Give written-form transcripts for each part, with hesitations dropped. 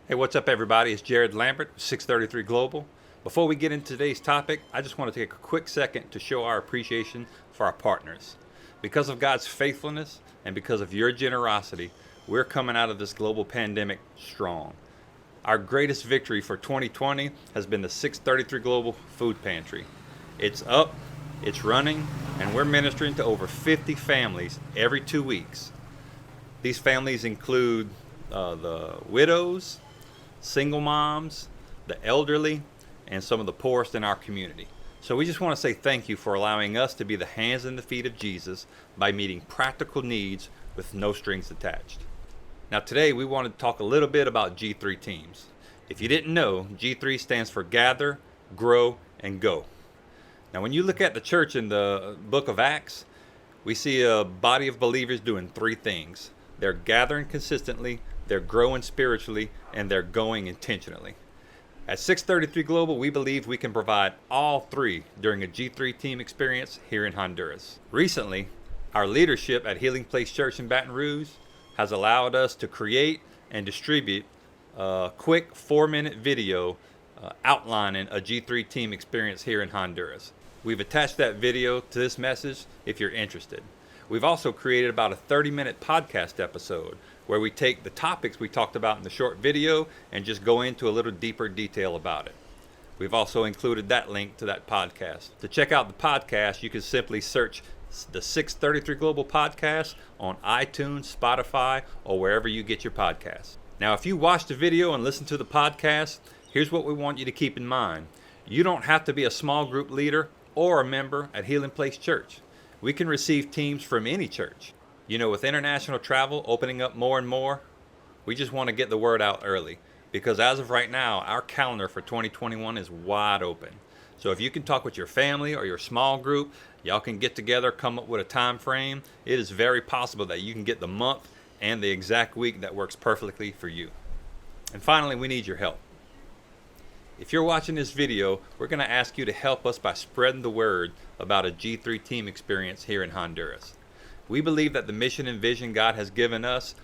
Hey, what's up, everybody? It's Jared Lambert with 633 Global. Before we get into today's topic, I just want to take a quick second to show our appreciation for our partners. Because of God's faithfulness and because of your generosity, we're coming out of this global pandemic strong. Our greatest victory for 2020 has been the 633 Global Food Pantry. It's up, it's running, and we're ministering to over 50 families every 2 weeks. These families include the widows, single moms, the elderly, and some of the poorest in our community. So we just want to say thank you for allowing us to be the hands and the feet of Jesus by meeting practical needs with no strings attached. Now today we want to talk a little bit about G3 teams. If you didn't know, G3 stands for Gather, Grow, and Go. Now when you look at the church in the book of Acts, we see a body of believers doing three things. They're gathering consistently, they're growing spiritually, and they're going intentionally. At 633 Global, we believe we can provide all three during a G3 team experience here in Honduras. Recently, our leadership at Healing Place Church in Baton Rouge has allowed us to create and distribute a quick 4-minute video outlining a G3 team experience here in Honduras. We've attached that video to this message if you're interested. We've also created about a 30-minute podcast episode where we take the topics we talked about in the short video and just go into a little deeper detail about it. We've also included that link to that podcast. To check out the podcast, you can simply search the 633 Global Podcast on iTunes, Spotify, or wherever you get your podcasts. Now, if you watch the video and listen to the podcast, here's what we want you to keep in mind. You don't have to be a small group leader or a member at Healing Place Church. We can receive teams from any church. You know, with international travel opening up more and more, we just want to get the word out early because as of right now, our calendar for 2021 is wide open. So if you can talk with your family or your small group, y'all can get together, come up with a time frame. It is very possible that you can get the month and the exact week that works perfectly for you. And finally, we need your help. If you're watching this video, we're going to ask you to help us by spreading the word about a G3 team experience here in Honduras. We believe that the mission and vision God has given us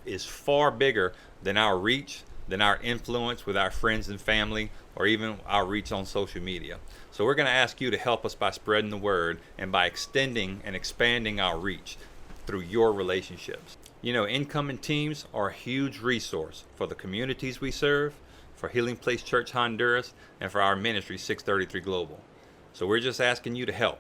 is far bigger than our reach, than our influence with our friends and family, or even our reach on social media. So we're going to ask you to help us by spreading the word and by extending and expanding our reach through your relationships. You know, incoming teams are a huge resource for the communities we serve, for Healing Place Church Honduras, and for our ministry 633 Global. So we're just asking you to help.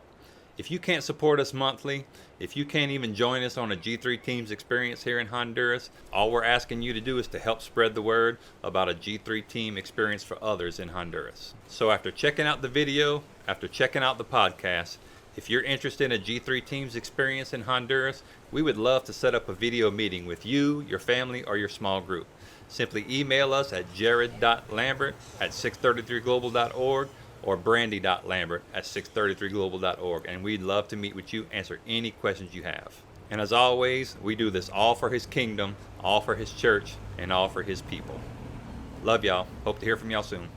If you can't support us monthly, if you can't even join us on a G3 Teams experience here in Honduras, all we're asking you to do is to help spread the word about a G3 team experience for others in Honduras. So after checking out the video, after checking out the podcast, if you're interested in a G3 Teams experience in Honduras, we would love to set up a video meeting with you, your family, or your small group. Simply email us at jared.lambert@633global.org or brandy.lambert@633global.org, and we'd love to meet with you, answer any questions you have. And as always, we do this all for His kingdom, all for His church, and all for His people. Love y'all. Hope to hear from y'all soon.